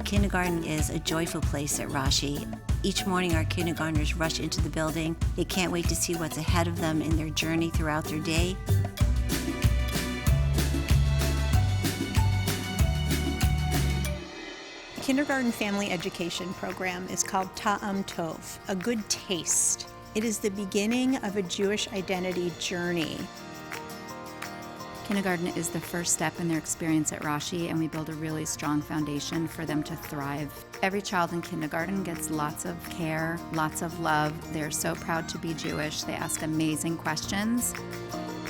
Kindergarten is a joyful place at Rashi. Each morning our kindergartners rush into the building. They can't wait to see what's ahead of them in their journey throughout their day. The kindergarten family education program is called Ta'am Tov, a good taste. It is the beginning of a Jewish identity journey. Kindergarten is the first step in their experience at Rashi, and we build a really strong foundation for them to thrive. Every child in kindergarten gets lots of care, lots of love. They're so proud to be Jewish. They ask amazing questions.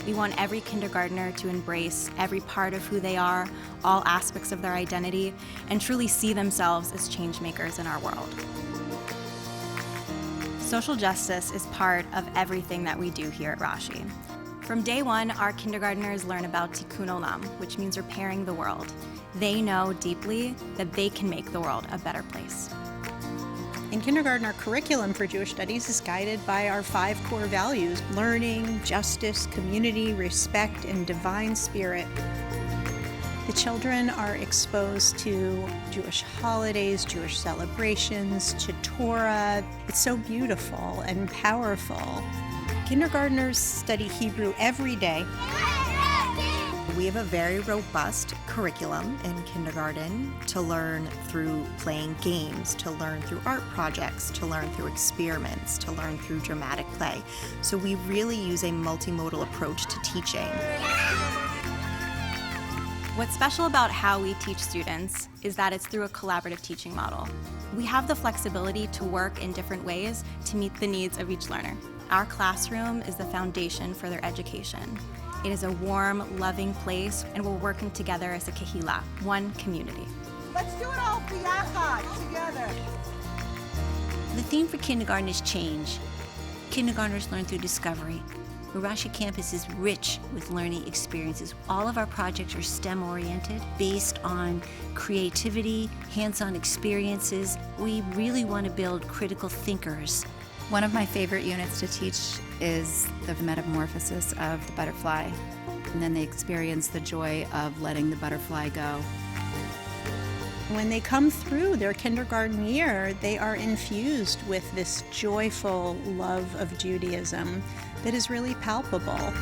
We want every kindergartner to embrace every part of who they are, all aspects of their identity, and truly see themselves as change makers in our world. Social justice is part of everything that we do here at Rashi. From day one, our kindergartners learn about tikkun olam, which means repairing the world. They know deeply that they can make the world a better place. In kindergarten, our curriculum for Jewish studies is guided by our 5 core values: learning, justice, community, respect, and divine spirit. The children are exposed to Jewish holidays, Jewish celebrations, to Torah. It's so beautiful and powerful. Kindergartners study Hebrew every day. We have a very robust curriculum in kindergarten to learn through playing games, to learn through art projects, to learn through experiments, to learn through dramatic play. So we really use a multimodal approach to teaching. What's special about how we teach students is that it's through a collaborative teaching model. We have the flexibility to work in different ways to meet the needs of each learner. Our classroom is the foundation for their education. It is a warm, loving place, and we're working together as a kehila, one community. Let's do it all biyachad, together. The theme for kindergarten is change. Kindergartners learn through discovery. The Rashi campus is rich with learning experiences. All of our projects are STEM-oriented, based on creativity, hands-on experiences. We really want to build critical thinkers. One of my favorite units to teach is the metamorphosis of the butterfly. And then they experience the joy of letting the butterfly go. When they come through their kindergarten year, they are infused with this joyful love of Judaism that is really palpable.